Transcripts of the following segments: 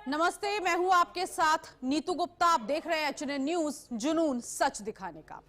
नमस्ते, मैं हूं आपके साथ नीतू गुप्ता। आप देख रहे हैं एचएनएन न्यूज, जुनून सच दिखाने का।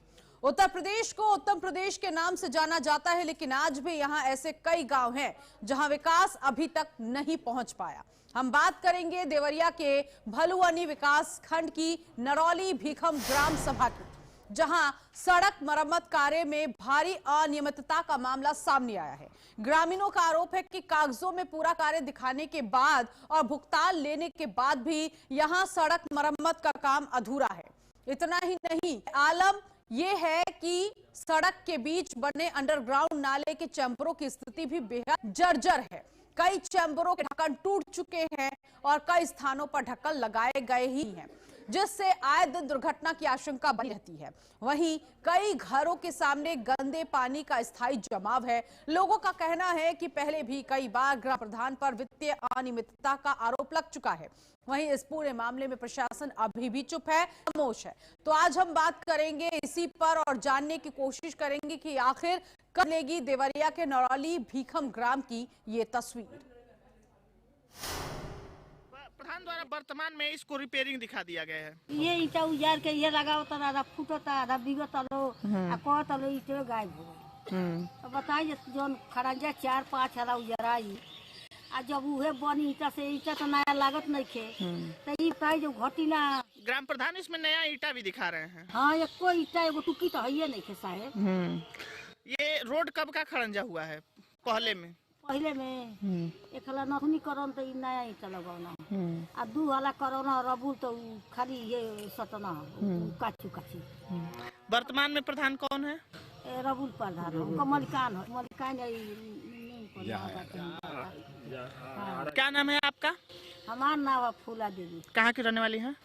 उत्तर प्रदेश को उत्तम प्रदेश के नाम से जाना जाता है, लेकिन आज भी यहां ऐसे कई गांव हैं जहां विकास अभी तक नहीं पहुंच पाया। हम बात करेंगे देवरिया के भलुअनी विकास खंड की नरौली भीखम ग्राम सभा की, जहां सड़क मरम्मत कार्य में भारी अनियमितता का मामला सामने आया है। ग्रामीणों का आरोप है कि कागजों में पूरा कार्य दिखाने के बाद और भुगतान लेने के बाद भी यहां सड़क मरम्मत का काम अधूरा है। इतना ही नहीं, आलम यह है कि सड़क के बीच बने अंडरग्राउंड नाले के चैम्बरों की स्थिति भी बेहद जर्जर है। कई चैम्बरों के ढक्कन टूट चुके हैं और कई स्थानों पर ढक्कन लगाए गए ही हैं, जिससे आए दिन दुर्घटना की आशंका बनी रहती है। वहीं कई घरों के सामने गंदे पानी का स्थायी जमाव है। लोगों का कहना है कि पहले भी कई बार ग्राम प्रधान पर वित्तीय अनियमितता का आरोप लग चुका है। वहीं इस पूरे मामले में प्रशासन अभी भी चुप है, खामोश है। तो आज हम बात करेंगे इसी पर और जानने की कोशिश करेंगे कि आखिर कब लेगी देवरिया के नरौली भीखम ग्राम की ये तस्वीर। प्रधान द्वारा वर्तमान में इसको रिपेयरिंग दिखा दिया गया है। ये ईटा उजार के ये लगावता आधा फूटता आधा बिगता लो आ कहता लो ईटे गायब हो गई। तो बताइए जोन खड़ंजा 4-5 हला उजराई आ जब उहे बनी ईटा से ईटा तो नया लागत नहीं खे तो ई पाई जो घटिला। ग्राम प्रधान इसमें नया ईटा भी दिखा रहे हैं। हाँ एको ईटा एगो टुकी तो है नहीं खे साहेब। ये रोड कब का खड़ंजा हुआ है? पहले में एक हला नथुनी करन तो ई नया ईटा लगावना आ दू हला करना रबुल तो खाली ये सतना काचू काची। वर्तमान में प्रधान कौन है? रबुल प्रधान मलिकान है। मलिकान क्या नाम है आपका? हमारा नाम है फूला देवी। कहाँ की रहने वाली है?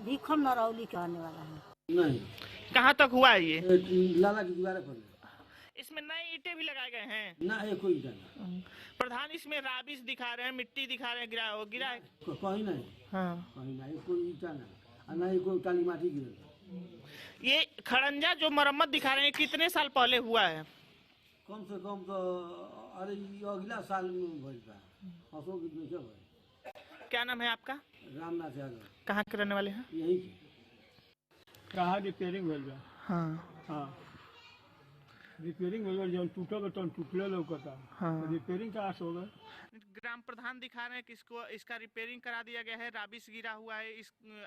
भीखम नरौली के रहने वाला है। नहीं, कहाँ तक हुआ है ये? लाला की दीवार पर इसमें नए ईटे भी लगाए गए हैं ना, है कोई नहीं। प्रधान इसमें राबिस दिखा रहे हैं, मिट्टी दिखा रहे हैं, गिरा है। कहीं नहीं, हाँ। कहीं नहीं, कोई ईटा नहीं, ना ही कोई काली माटी गिरल। ये खड़ंजा जो मरम्मत दिखा रहे हैं कितने साल पहले हुआ है? कम से कम तो अरे अगला साल में भइल बा, हंसो की में भाई। क्या नाम है आपका? रामनाथ यादव। कहाँ के रहने वाले हैं? यही के कहाँ रिपेयरिंग भइल बा? हाँ रिपेयरिंग भइल बा, जौन टूटल तो टूटले लौकता। हाँ। रिपेयरिंग कहाँ से होगा? ग्राम प्रधान दिखा रहे हैं कि इसका रिपेयरिंग करा दिया गया है, राबिस गिरा हुआ है।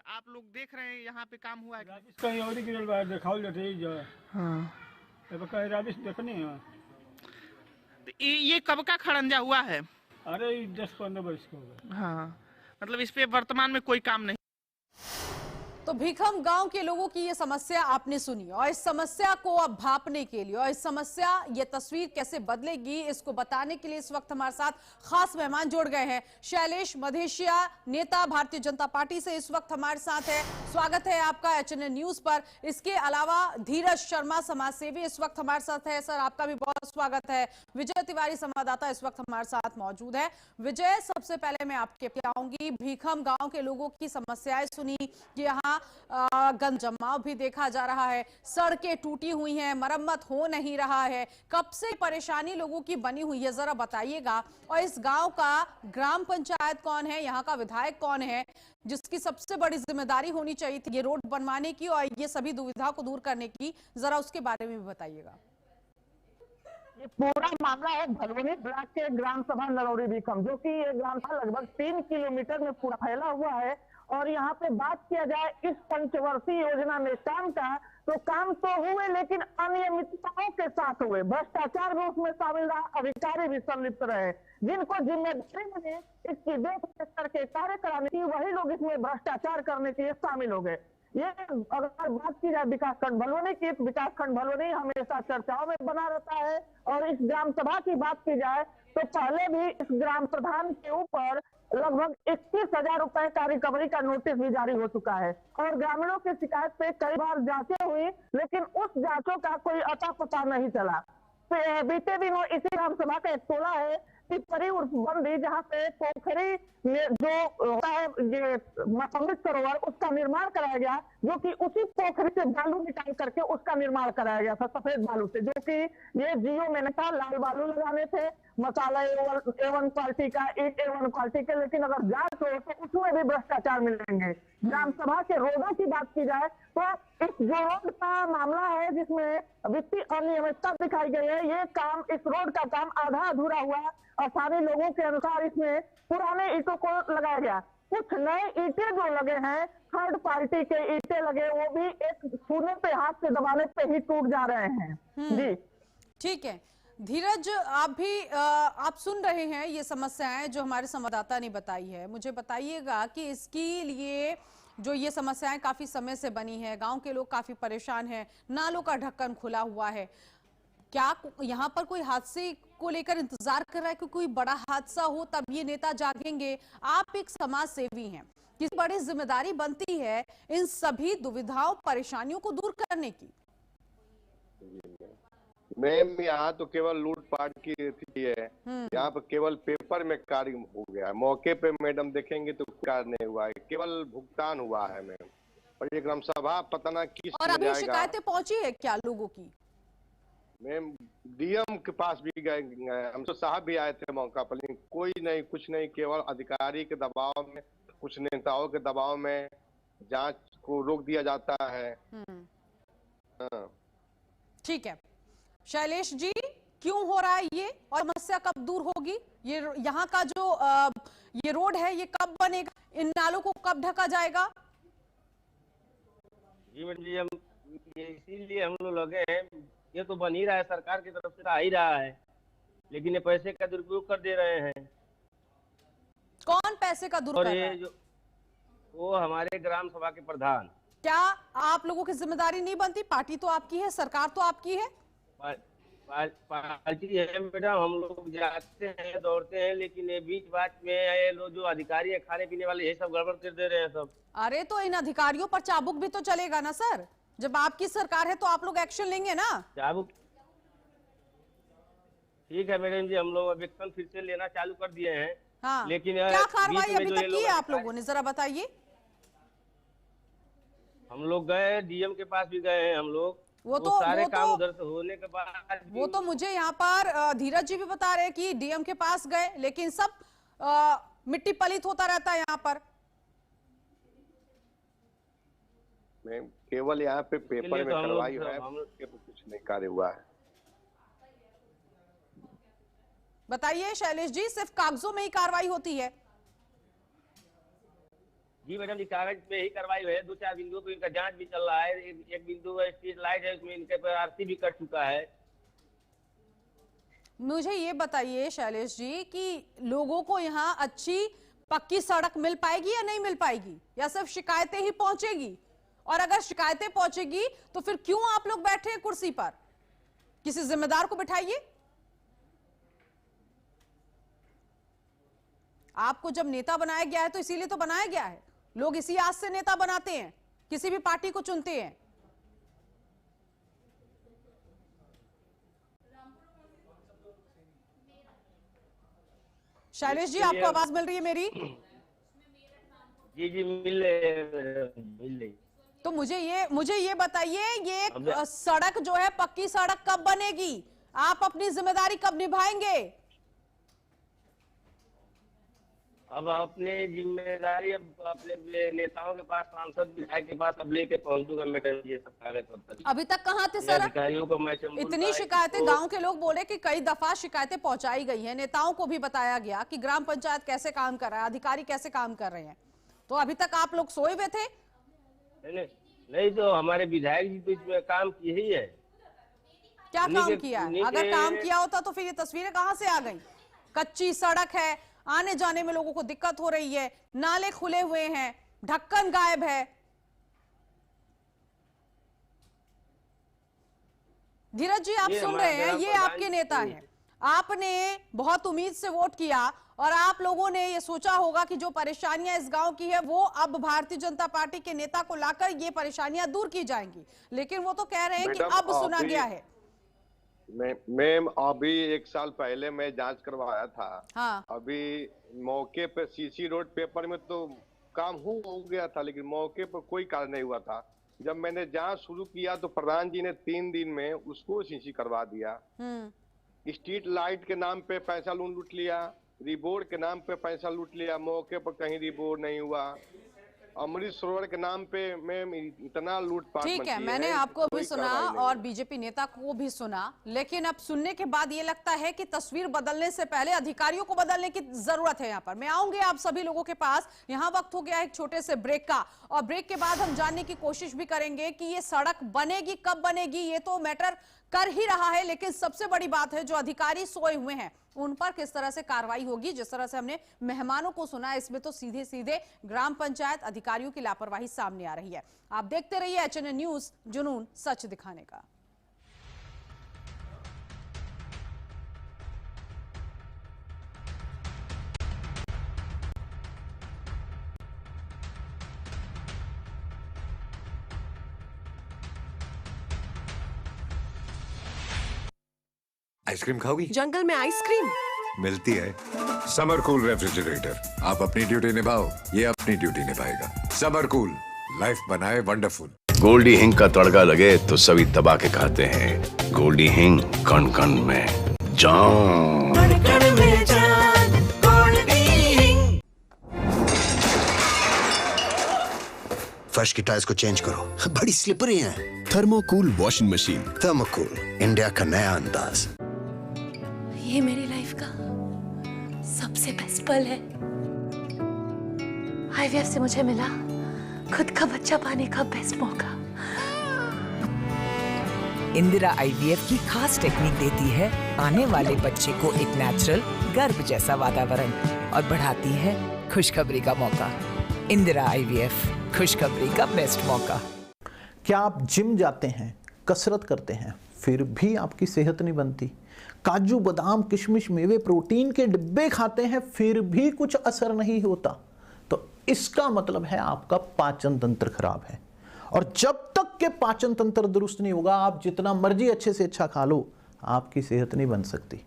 आप लोग देख रहे हैं यहाँ पे काम हुआ है। राबिस कहीं और ही गिरल बा, देखावल जाते ही जो। हाँ। अब कहीं राबिस देखने है। तो ये कब का खड़ंजा हुआ है? अरे 10-15 वर्ष का होगा। हाँ, मतलब इस पे वर्तमान में कोई काम नहीं। तो भीखम गांव के लोगों की ये समस्या आपने सुनी, और इस समस्या को अब भांपने के लिए और इस समस्या ये तस्वीर कैसे बदलेगी इसको बताने के लिए इस वक्त हमारे साथ खास मेहमान जुड़ गए हैं। शैलेश मधेशिया, नेता भारतीय जनता पार्टी से इस वक्त हमारे साथ है। स्वागत है आपका एचएनएन न्यूज पर। इसके अलावा धीरज शर्मा, समाज सेवी, इस वक्त हमारे साथ है। सर, आपका भी बहुत स्वागत है। विजय तिवारी, संवाददाता, इस वक्त हमारे साथ मौजूद है। विजय, सबसे पहले मैं आपके आऊंगी। भीखम गांव के लोगों की समस्याएं सुनी कि यहाँ गंद जमाव भी देखा जा रहा है, सड़कें टूटी हुई हैं, मरम्मत हो नहीं रहा है। कब से परेशानी लोगों की बनी हुई है, जरा बताइएगा। और इस गांव का ग्राम पंचायत कौन है, यहाँ का विधायक कौन है, जिसकी सबसे बड़ी जिम्मेदारी होनी चाहिए थी ये रोड बनवाने की और ये सभी दुविधा को दूर करने की, जरा उसके बारे में भी बताइएगा। ये पूरा मामला है भलुअनी ब्लॉक के ग्राम सभा नरौली भीखम, जो कि ये ग्राम सभा लगभग 3 किलोमीटर में पूरा फैला हुआ है। और यहाँ पे बात किया जाए इस पंचवर्षीय योजना में काम का, तो काम तो हुए लेकिन अनियमितताओं के साथ हुए। भ्रष्टाचार भी उसमें शामिल रहा, अधिकारी भी संलिप्त रहे। जिनको जिम्मेदारी मिली इसकी देखरेख करके कार्य कराने की, वही लोग इसमें भ्रष्टाचार करने के लिए शामिल हो गए। ये अगर बात की जाए विकास खंड भलुअनी की, विकास खंड भलुअनी हमेशा चर्चाओं में बना रहता है। और इस ग्राम सभा की बात की जाए तो पहले भी इस ग्राम प्रधान के ऊपर लगभग 21,000 रुपए का रिकवरी का नोटिस भी जारी हो चुका है। और ग्रामीणों की शिकायत पे कई बार जांचें हुई, लेकिन उस जांचों का कोई अता पता नहीं चला। तो बीते दिनों इसी ग्राम सभा का एक टोला है टिप्परी उर्फ बंदी, जहाँ पे पोखरी जो होता है ये अमृत सरोवर, उसका निर्माण कराया गया, जो कि उसी पोखरी से बालू निकाल करके उसका निर्माण कराया गया था, सफेद बालू से, जो कि ये जियो में था। लाल बालू लगाने थे मसाला A1 क्वालिटी का, ईट A1 क्वालिटी के, लेकिन अगर जांच हो तो उसमें भी भ्रष्टाचार मिलेंगे। ग्राम सभा के रोडों की बात की जाए तो इस जो रोड का मामला है जिसमें वित्तीय अनियमितता दिखाई गई है, ये काम, इस रोड का काम आधा अधूरा हुआ और स्थानीय लोगों के अनुसार इसमें पुराने ईंटों को लगाया गया। कुछ नए ईंटें जो लगे हैं, थर्ड पार्टी के ईंटें लगे, वो भी एक छूने पे, हाथ से दबाने पे ही टूट जा रहे हैं। जी ठीक है धीरज, आप सुन रहे हैं ये समस्याएं जो हमारे संवाददाता ने बताई है। मुझे बताइएगा कि इसके लिए जो ये समस्याएं काफी समय से बनी है, गांव के लोग काफी परेशान हैं, नालों का ढक्कन खुला हुआ है, क्या यहाँ पर कोई हादसे को लेकर इंतजार कर रहा है कि कोई बड़ा हादसा हो तब ये नेता जागेंगे? आप एक समाज सेवी हैं, किस बड़ी जिम्मेदारी बनती है इन सभी दुविधाओं परेशानियों को दूर करने की? मैम यहाँ तो केवल लूटपाट की थी है, यहाँ पर केवल पेपर में कार्य हो गया है। मौके पे मैडम देखेंगे तो कार्य नहीं हुआ है, केवल भुगतान हुआ है मैम। और ये ग्राम सभा पता ना किस और में अभी जाएगा। शिकायतें पहुंची है क्या लोगों की? मैम डीएम के पास भी गए, हम तो साहब भी आए थे मौका पर, लेकिन कोई नहीं, कुछ नहीं, केवल अधिकारी के दबाव में, कुछ नेताओं के दबाव में जांच को रोक दिया जाता है। हाँ। ठीक है शैलेश जी, क्यों हो रहा है ये और समस्या कब दूर होगी? ये यहाँ का जो ये रोड है ये कब बनेगा? इन नालों को कब ढका जाएगा? जी मैडम जी, हम इसीलिए हम लोग लगे हैं, ये तो बन ही रहा है, सरकार की तरफ से आ ही रहा है, लेकिन ये पैसे का दुरुपयोग कर दे रहे हैं। कौन पैसे का और दुरुपयोग कर ये रहा है? जो वो हमारे ग्राम सभा के प्रधान। क्या आप लोगों की जिम्मेदारी नहीं बनती? पार्टी तो आपकी है, सरकार तो आपकी है। पार्टी है मैडम, हम लोग जाते हैं, दौड़ते हैं, लेकिन ये बीच बात में ये लोग जो अधिकारी है, खाने पीने वाले, ये सब गड़बड़ कर दे रहे हैं सब। अरे तो इन अधिकारियों पर चाबुक भी तो चलेगा ना सर, जब आपकी सरकार है तो आप लोग एक्शन लेंगे ना। चाबुक ठीक है मैडम जी, हम लोग अब एक्शन फिर से लेना चालू कर दिए हैं। हाँ, लेकिन क्या कार्रवाई बीच में अभी जो तक ये की है लोग आप लोगों ने, जरा बताइए। हम लोग गए, डीएम के पास भी गए हैं हम लोग, वो सारे काम उधर से होने के बाद वो तो मुझे यहाँ पर धीरज जी भी बता रहे हैं कि डीएम के पास गए, लेकिन सब मिट्टी पलित होता रहता है यहाँ पर। मैम केवल यहाँ पे पेपर में कार्रवाई हुआ है, कुछ नहीं कार्य हुआ है। बताइए शैलेश जी, सिर्फ कागजों में ही कार्रवाई होती है? जी मैडम जी, कागज पे ही कार्रवाई हुई है। 2-4 बिंदुओं पे इनका जांच भी चल रहा है। एक बिंदु स्ट्रीट लाइट है, उसमें इनके पर आरसी भी कट चुका है। मुझे ये बताइए शैलेश जी कि लोगों को यहाँ अच्छी पक्की सड़क मिल पाएगी या नहीं मिल पाएगी, या सिर्फ शिकायतें ही पहुंचेगी? और अगर शिकायतें पहुंचेगी तो फिर क्यों आप लोग बैठे हैं कुर्सी पर? किसी जिम्मेदार को बिठाइए। आपको जब नेता बनाया गया है तो इसीलिए तो बनाया गया है, लोग इसी आस से नेता बनाते हैं, किसी भी पार्टी को चुनते हैं। शैलेश जी, आपको आवाज मिल रही है मेरी? जी जी मिल रही। तो मुझे ये बताइए, ये सड़क जो है पक्की सड़क कब बनेगी? आप अपनी जिम्मेदारी कब निभाएंगे? अब अपनी जिम्मेदारी अब अपने नेताओं के पास, सांसद विधायक के पास अब लेके पहुंचूंगा मैडम, ये सब कागज। अभी तक कहाँ थे सर? अधिकारियों को मैं इतनी शिकायतें गांव के लोग बोले कि कई दफा शिकायतें पहुंचाई गई हैं, नेताओं को भी बताया गया कि ग्राम पंचायत कैसे काम कर रहा है, अधिकारी कैसे काम कर रहे हैं, तो अभी तक आप लोग सोए हुए थे? नहीं तो हमारे विधायक जी तो इसमें काम किए ही है। क्या काम किया है? अगर काम किया होता तो फिर ये तस्वीरें कहां से आ गई? कच्ची सड़क है, आने जाने में लोगों को दिक्कत हो रही है, नाले खुले हुए हैं, ढक्कन गायब है। धीरज जी, आप सुन रहे हैं, ये आपके नेता हैं, आपने बहुत उम्मीद से वोट किया और आप लोगों ने ये सोचा होगा कि जो परेशानियां इस गांव की है वो अब भारतीय जनता पार्टी के नेता को लाकर ये परेशानियां दूर की जाएंगी, लेकिन वो तो कह रहे हैं कि अब सुना गया है। मैम अभी 1 साल पहले मैं जांच करवाया था। हाँ। अभी मौके पे सीसी रोड पेपर में तो काम हो गया था, लेकिन मौके पर कोई कार्य नहीं हुआ था। जब मैंने जांच शुरू किया तो प्रधान जी ने 3 दिन में उसको सीसी करवा दिया। स्ट्रीट लाइट के नाम पे पैसा लूट लिया, रिबोर्ड के नाम पे पैसा लूट लिया, मौके पर कहीं रिबोर्ड नहीं हुआ। अमृत सरोवर के नाम पे में इतना लूटपाट ठीक है, मची मैंने है, आपको भी कोई सुना कार्रवाई नहीं। और बीजेपी नेता को भी सुना, लेकिन अब सुनने के बाद ये लगता है कि तस्वीर बदलने से पहले अधिकारियों को बदलने की जरूरत है। यहाँ पर मैं आऊंगी आप सभी लोगों के पास। यहाँ वक्त हो गया एक छोटे से ब्रेक का, और ब्रेक के बाद हम जानने की कोशिश भी करेंगे कि ये सड़क बनेगी, कब बनेगी, ये तो मैटर कर ही रहा है, लेकिन सबसे बड़ी बात है जो अधिकारी सोए हुए हैं उन पर किस तरह से कार्रवाई होगी। जिस तरह से हमने मेहमानों को सुना, इसमें तो सीधे सीधे ग्राम पंचायत अधिकारियों की लापरवाही सामने आ रही है। आप देखते रहिए HNN न्यूज, जुनून सच दिखाने का। आइसक्रीम खाओगी? जंगल में आइसक्रीम मिलती है। समर कूल रेफ्रिजरेटर, आप अपनी ड्यूटी निभाओ, ये अपनी ड्यूटी निभाएगा। समर कूल, लाइफ बनाए वंडरफुल। गोल्डी हिंग का तड़का लगे तो सभी दबा के खाते हैं। गोल्डी हिंग, कण कण में जान। फर्श की टाइल्स को चेंज करो, बड़ी स्लिपरी हैं। थर्मोकूल वॉशिंग मशीन। थर्मोकूल, इंडिया का नया अंदाज। ये मेरी लाइफ का सबसे बेस्ट पल है। IVF से मुझे मिला खुद का बच्चा पाने का बेस्ट मौका। इंदिरा IVF की खास टेक्निक देती है आने वाले बच्चे को एक नेचुरल गर्भ जैसा वातावरण और बढ़ाती है खुशखबरी का मौका। इंदिरा IVF, खुशखबरी का बेस्ट मौका। क्या आप जिम जाते हैं, कसरत करते हैं, फिर भी आपकी सेहत नहीं बनती? काजू बादाम किशमिश मेवे प्रोटीन के डिब्बे खाते हैं, फिर भी कुछ असर नहीं होता? तो इसका मतलब है आपका पाचन तंत्र खराब है। और जब तक के पाचन तंत्र दुरुस्त नहीं होगा, आप जितना मर्जी अच्छे से अच्छा खा लो, आपकी सेहत नहीं बन सकती।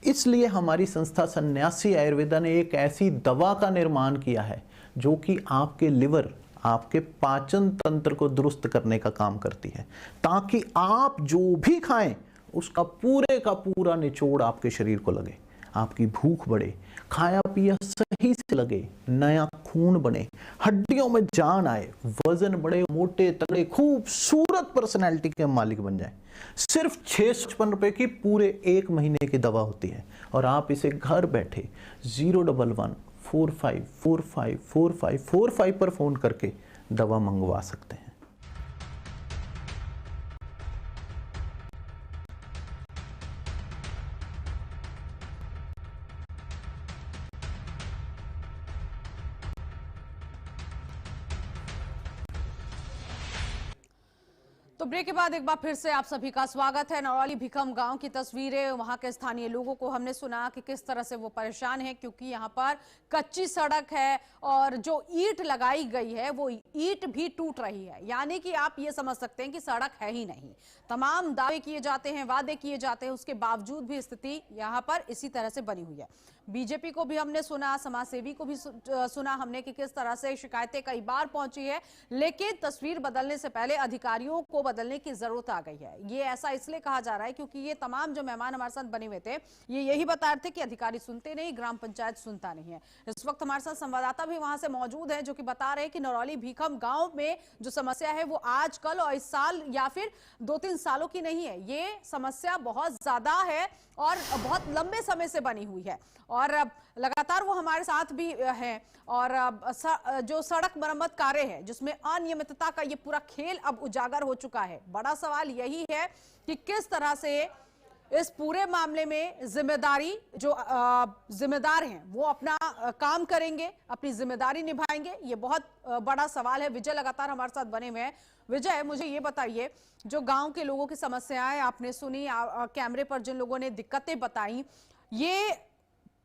इसलिए हमारी संस्था सन्यासी आयुर्वेदा ने एक ऐसी दवा का निर्माण किया है जो कि आपके लिवर, आपके पाचन तंत्र को दुरुस्त करने का काम करती है, ताकि आप जो भी खाएं उसका पूरे का पूरा निचोड़ आपके शरीर को लगे, आपकी भूख बढ़े, खाया पिया सही से लगे, नया खून बने, हड्डियों में जान आए, वजन बढ़े, मोटे तगड़े खूबसूरत पर्सनैलिटी के मालिक बन जाए। सिर्फ 655 रुपए की पूरे 1 महीने की दवा होती है, और आप इसे घर बैठे 011-45454545 पर फोन करके दवा मंगवा सकते हैं। तो ब्रेक के बाद एक बार फिर से आप सभी का स्वागत है। नरौली भीखम गांव की तस्वीरें, वहां के स्थानीय लोगों को हमने सुना कि किस तरह से वो परेशान है, क्योंकि यहां पर कच्ची सड़क है और जो ईंट लगाई गई है वो ईंट भी टूट रही है। यानी कि आप ये समझ सकते हैं कि सड़क है ही नहीं। तमाम दावे किए जाते हैं, वादे किए जाते हैं, उसके बावजूद भी स्थिति यहां पर इसी तरह से बनी हुई है। बीजेपी को भी हमने सुना, समाजसेवी को भी सुना हमने कि किस तरह से शिकायतें कई बार पहुंची है, लेकिन तस्वीर बदलने से पहले अधिकारियों को बदलने की जरूरत आ गई है। ये ऐसा इसलिए कहा जा रहा है क्योंकि ये तमाम जो मेहमान हमारे साथ बने हुए थे, ये यही बता रहे थे कि अधिकारी सुनते नहीं, ग्राम पंचायत सुनता नहीं है। इस वक्त हमारे साथ संवाददाता भी वहां से मौजूद है, जो कि बता रहे हैं कि नरौली भीखम गांव में जो समस्या है वो आज कल और इस साल या फिर 2-3 सालों की नहीं है। ये समस्या बहुत ज्यादा है और बहुत लंबे समय से बनी हुई है, और लगातार वो हमारे साथ भी हैं। और जो सड़क मरम्मत कार्य है जिसमें अनियमितता का ये पूरा खेल अब उजागर हो चुका है। बड़ा सवाल यही है कि किस तरह से इस पूरे मामले में जिम्मेदारी जो जिम्मेदार हैं वो अपना काम करेंगे, अपनी जिम्मेदारी निभाएंगे। ये बहुत बड़ा सवाल है। विजय लगातार हमारे साथ बने हुए हैं। विजय, मुझे ये बताइए, जो गांव के लोगों की समस्याएं आपने सुनी, कैमरे पर जिन लोगों ने दिक्कतें बताई, ये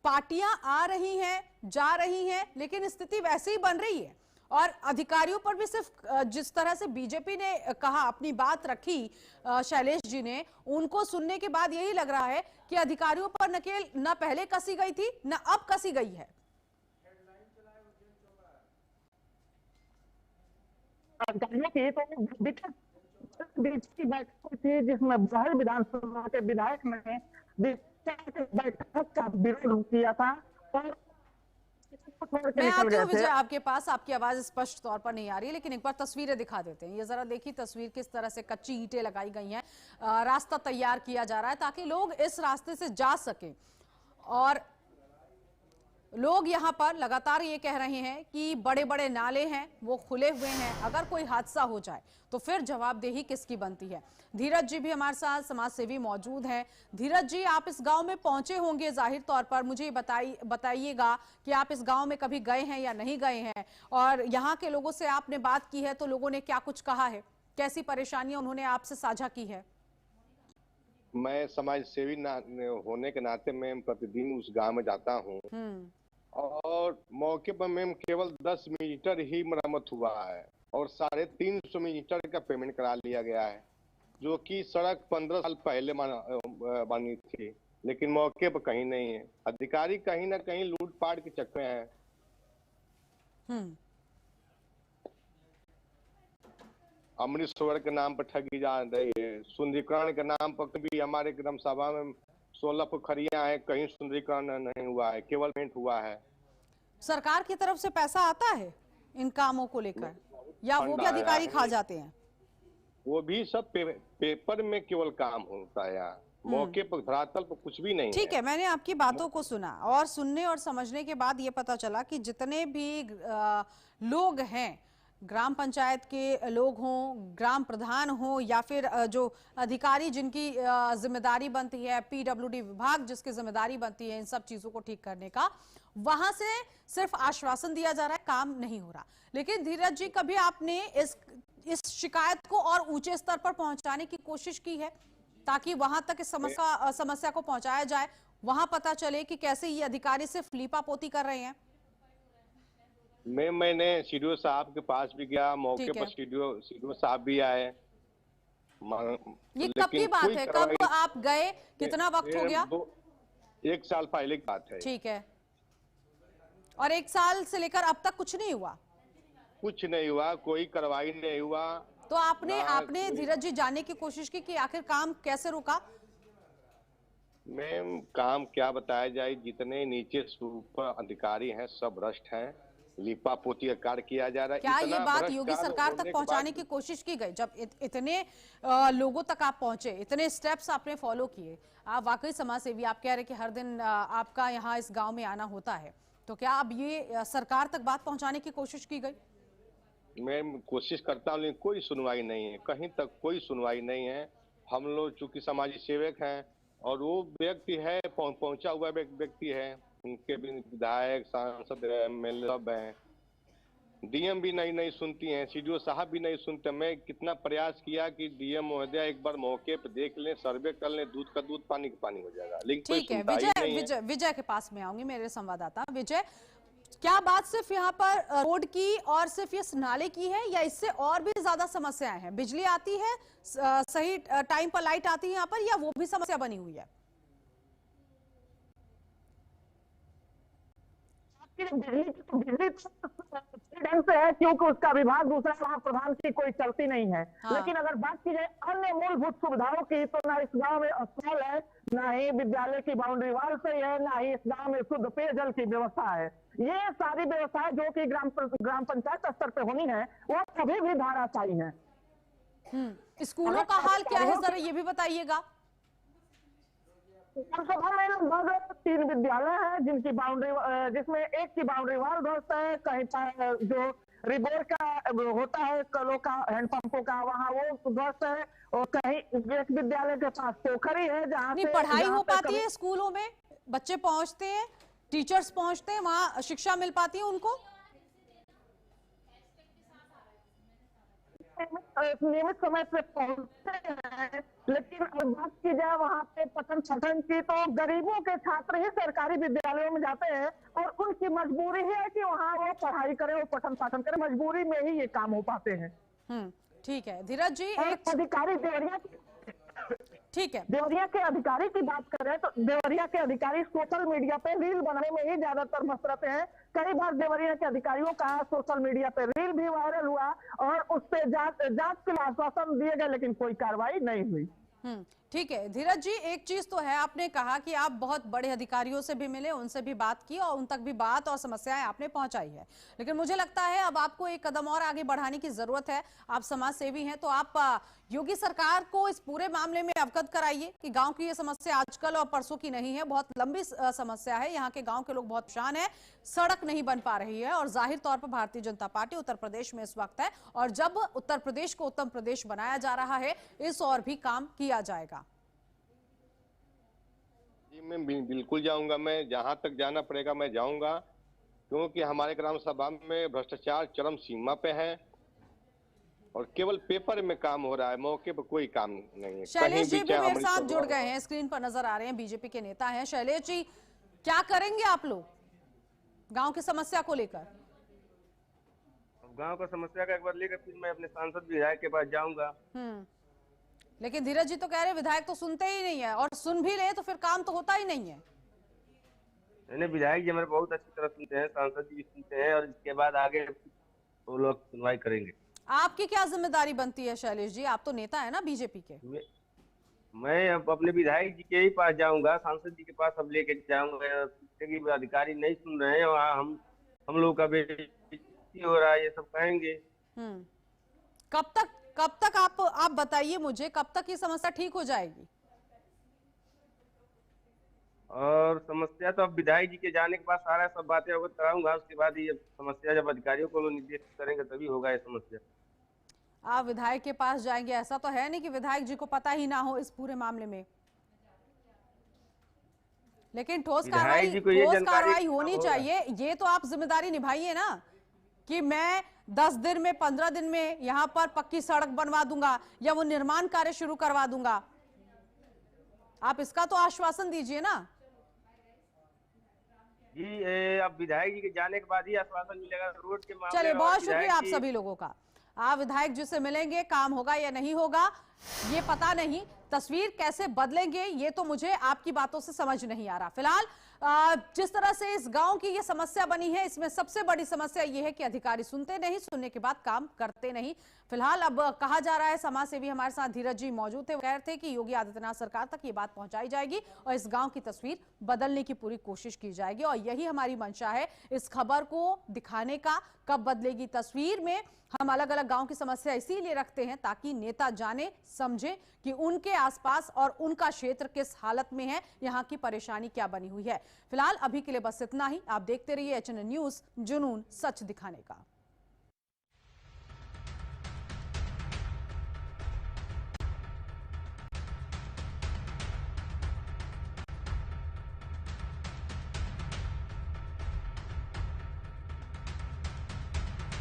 पार्टियां आ रही हैं, जा रही हैं, लेकिन स्थिति वैसे ही बन रही है। और अधिकारियों पर भी सिर्फ जिस तरह से बीजेपी ने कहा, अपनी बात रखी शैलेश जी ने, उनको सुनने के बाद यही लग रहा है कि अधिकारियों पर नकेल न पहले कसी गई थी न अब कसी गई है। बीच की बैठक थी जिसमें बहर विधानसभा के विधायक ने बैठक का विरोध किया था और मैं आती हूँ विजय आपके पास। आपकी आवाज स्पष्ट तौर पर नहीं आ रही है, लेकिन एक बार तस्वीरें दिखा देते हैं। ये जरा देखिए तस्वीर, किस तरह से कच्ची ईंटें लगाई गई हैं, रास्ता तैयार किया जा रहा है ताकि लोग इस रास्ते से जा सकें। और लोग यहाँ पर लगातार ये कह रहे हैं कि बड़े बड़े नाले हैं वो खुले हुए हैं, अगर कोई हादसा हो जाए तो फिर जवाबदेही किसकी बनती है। धीरज जी भी हमारे साथ समाज सेवी मौजूद हैं। धीरज जी, आप इस गांव में पहुंचे होंगे जाहिर तौर पर, मुझे बताइएगा कि आप इस गांव में कभी गए हैं या नहीं गए हैं, और यहाँ के लोगों से आपने बात की है तो लोगों ने क्या कुछ कहा है, कैसी परेशानियां उन्होंने आपसे साझा की है। मैं समाज सेवी होने के नाते मैं प्रतिदिन उस गांव में जाता हूँ और मौके पर मैम केवल 10 मीटर ही मरम्मत हुआ है और 350 मीटर का पेमेंट करा लिया गया है, जो कि सड़क 15 साल पहले बनी थी, लेकिन मौके पर कहीं नहीं है। अधिकारी कहीं ना कहीं लूटपाट के चक्कर हैं। अमृत सरोवर के नाम पर ठगी जा रही है, सुंदरीकरण के नाम पर भी हमारे ग्राम सभा में 16 पोखरियां हैं, कहीं सुंदरीकरण नहीं हुआ है, केवल पेंट हुआ है। सरकार की तरफ से पैसा आता है इन कामों को लेकर, या वो भी अधिकारी खा जाते हैं? वो भी सब पेपर में केवल काम होता है, यहाँ मौके पर धरातल पर कुछ भी नहीं। ठीक है, मैंने आपकी बातों को सुना और सुनने और समझने के बाद ये पता चला कि जितने भी लोग हैं, ग्राम पंचायत के लोग हों, ग्राम प्रधान हो, या फिर जो अधिकारी जिनकी जिम्मेदारी बनती है, पीडब्ल्यूडी विभाग जिसकी जिम्मेदारी बनती है इन सब चीजों को ठीक करने का, वहां से सिर्फ आश्वासन दिया जा रहा है, काम नहीं हो रहा। लेकिन धीरज जी, कभी आपने इस शिकायत को और ऊंचे स्तर पर पहुंचाने की कोशिश की है ताकि वहां तक इस समस्या को पहुंचाया जाए, वहां पता चले कि कैसे ये अधिकारी सिर्फ लीपापोती कर रहे हैं? मैंने सीडीओ साहब के पास भी गया, मौके पर सीडीओ साहब भी आए। ये कब की बात है, कब आप गए, कितना वक्त हो गया? 1 साल पहले की बात है। ठीक है, और 1 साल से लेकर अब तक कुछ नहीं हुआ? कुछ नहीं हुआ, कोई कार्रवाई नहीं हुआ। तो आपने धीरज जी जानने की कोशिश की कि आखिर काम कैसे रुका? मैम, काम क्या बताया जाए, जितने नीचे ऊपर अधिकारी हैं सब भ्रष्ट हैं, लिपा पोती का कार्य किया जा रहा है। क्या ये बात योगी सरकार तक पहुंचाने की कोशिश की गई? जब इतने लोगों तक आप पहुंचे, इतने स्टेप्स आपने फॉलो किए, आप वाकई समाज सेवी, आप कह रहे कि हर दिन आपका यहाँ इस गांव में आना होता है, तो क्या अब ये सरकार तक बात पहुंचाने की कोशिश की गई? मैं कोशिश करता हूँ लेकिन कोई सुनवाई नहीं है, कहीं तक कोई सुनवाई नहीं है। हम लोग चूंकि समाजी सेवक हैं और वो व्यक्ति है पहुंचा हुआ व्यक्ति है, उनके भी विधायक, सांसद, एमएलए सब हैं, डीएम भी नहीं सुनती हैं, सीडीओ साहब भी नहीं सुनते। मैं कितना प्रयास किया कि डीएम महोदय एक बार मौके पर देख लें, सर्वे कर लें, दूध का दूध पानी का पानी हो जाएगा, लेकिन ठीक है। विजय के पास में आऊंगी, मेरे संवाददाता। विजय, क्या बात सिर्फ यहाँ पर रोड की और सिर्फ इस नाले की है, या इससे और भी ज्यादा समस्याएं हैं? बिजली आती है सही टाइम पर, लाइट आती है यहाँ पर, या वो भी समस्या बनी हुई है? बिजली ढंग से है क्योंकि उसका विभाग दूसरा वहाँ प्रधान की कोई चलती नहीं है। लेकिन अगर बात की जाए अन्य मूलभूत सुविधाओं की, तो ना इस गांव में अस्पताल है, ना ही विद्यालय की बाउंड्री वाल सही है, ना ही इस गांव में शुद्ध पेयजल की व्यवस्था है। ये सारी व्यवस्थाएं जो कि ग्राम पंचायत स्तर पे होनी है, वो कभी भी धाराशायी है। स्कूलों का हाल क्या है, जरा ये भी बताइएगा। सभा में लगभग 3 विद्यालय हैं जिनकी बाउंड्री, जिसमें एक की बाउंड्री वाल ध्वस्त है, कहीं पर जो रिबोर का होता है कलों का, हैंडपंपों का, वहाँ वो ध्वस्त है, और कहीं एक विद्यालय के पास पोखरी है जहाँ से पढ़ाई हो पाती है। स्कूलों में बच्चे पहुंचते हैं, टीचर्स पहुंचते हैं, वहाँ शिक्षा मिल पाती है उनको? नियमित समय पे पहुंचते हैं, लेकिन अगर बात की जाए वहाँ पे पठन पाठन की, तो गरीबों के छात्र ही सरकारी विद्यालयों में जाते हैं और उनकी मजबूरी है कि वहाँ वो पढ़ाई करें और पठन पाठन करें, मजबूरी में ही ये काम हो पाते हैं। ठीक है धीरज जी, एक अधिकारी देवरिया, ठीक है, देवरिया के अधिकारी की बात करें तो देवरिया के अधिकारी सोशल मीडिया पे रील बनाने में ही ज्यादातर मस्त रहते हैं। कई बार देवरिया के अधिकारियों का सोशल मीडिया पे रील भी वायरल हुआ और उस पे जांच के आश्वासन दिए गए, लेकिन कोई कार्रवाई नहीं हुई। ठीक है धीरज जी, एक चीज तो है, आपने कहा कि आप बहुत बड़े अधिकारियों से भी मिले, उनसे भी बात की और उन तक भी बात और समस्याएं आपने पहुंचाई है, लेकिन मुझे लगता है अब आपको एक कदम और आगे बढ़ाने की जरूरत है। आप समाज सेवी हैं तो आप योगी सरकार को इस पूरे मामले में अवगत कराइए कि गांव की ये समस्या आजकल और परसों की नहीं है, बहुत लंबी समस्या है। यहाँ के गांव के लोग बहुत परेशान है, सड़क नहीं बन पा रही है और जाहिर तौर पर भारतीय जनता पार्टी उत्तर प्रदेश में इस वक्त है, और जब उत्तर प्रदेश को उत्तम प्रदेश बनाया जा रहा है इस और भी काम किया जाएगा। जी मैं बिल्कुल जाऊंगा, मैं जहां तक जाना पड़ेगा मैं जाऊंगा, क्योंकि हमारे ग्राम सभा में भ्रष्टाचार चरम सीमा पे है और केवल पेपर में काम हो रहा है, मौके पर कोई काम नहीं है। शैलेश जी भी मेरे साथ जुड़ गए हैं, स्क्रीन पर नजर आ रहे हैं, बीजेपी के नेता हैं। शैलेश जी, क्या करेंगे आप लोग गांव की समस्या को लेकर? गांव का समस्या का एक बार लेकर फिर मैं अपने सांसद विधायक के पास जाऊंगा। लेकिन धीरज जी तो कह रहे हैं विधायक तो सुनते ही नहीं है, और सुन भी ले तो फिर काम तो होता ही नहीं है। नहीं, विधायक जी हमारे बहुत अच्छी तरह सुनते हैं, सांसद जी भी सुनते हैं, और इसके बाद आगे वो लोग सुनवाई करेंगे। आपकी क्या जिम्मेदारी बनती है शैलेश जी, आप तो नेता है ना बीजेपी के? मैं अब अपने विधायक जी के ही पास जाऊंगा, सांसद जी के पास अब लेके जाऊंगा। अधिकारी नहीं सुन रहे हैं और हम लोग का बेइज्जती हो रहा है, ये सब कहेंगे। कब तक आप बताइए मुझे, कब तक ये समस्या ठीक हो जाएगी? और समस्या तो अब विधायक जी के जाने के बाद सारा सब बातें अवगत कराऊंगा, उसके बाद ये समस्या जब अधिकारियों को निर्देशित करेंगे तभी होगा ये समस्या। आप विधायक के पास जाएंगे, ऐसा तो है नहीं कि विधायक जी को पता ही ना हो इस पूरे मामले में, लेकिन ठोस कार्रवाई होनी चाहिए। ये तो आप जिम्मेदारी निभाइए ना कि मैं 10 दिन में 15 दिन में यहाँ पर पक्की सड़क बनवा दूंगा या वो निर्माण कार्य शुरू करवा दूंगा, आप इसका तो आश्वासन दीजिए ना। जी अब विधायक जी के जाने के बाद ही आश्वासन मिलेगा रोड के मामले में। चलिए, बहुत शुक्रिया आप सभी लोगों का। आप विधायक जी से मिलेंगे, काम होगा या नहीं होगा ये पता नहीं, तस्वीर कैसे बदलेंगे ये तो मुझे आपकी बातों से समझ नहीं आ रहा। फिलहाल जिस तरह से इस गांव की ये समस्या बनी है, इसमें सबसे बड़ी समस्या ये है कि अधिकारी सुनते नहीं, सुनने के बाद काम करते नहीं। फिलहाल अब कहा जा रहा है, समाज सेवी हमारे साथ धीरज जी मौजूद थे, वो कह रहे थे कि योगी आदित्यनाथ सरकार तक ये बात पहुंचाई जाएगी और इस गांव की तस्वीर बदलने की पूरी कोशिश की जाएगी, और यही हमारी मंशा है इस खबर को दिखाने का। कब बदलेगी तस्वीर में हम अलग अलग गांव की समस्या इसीलिए रखते हैं ताकि नेता जाने समझे कि उनके आसपास और उनका क्षेत्र किस हालत में है, यहां की परेशानी क्या बनी हुई है। फिलहाल अभी के लिए बस इतना ही। आप देखते रहिए HNN न्यूज़, जुनून सच दिखाने का।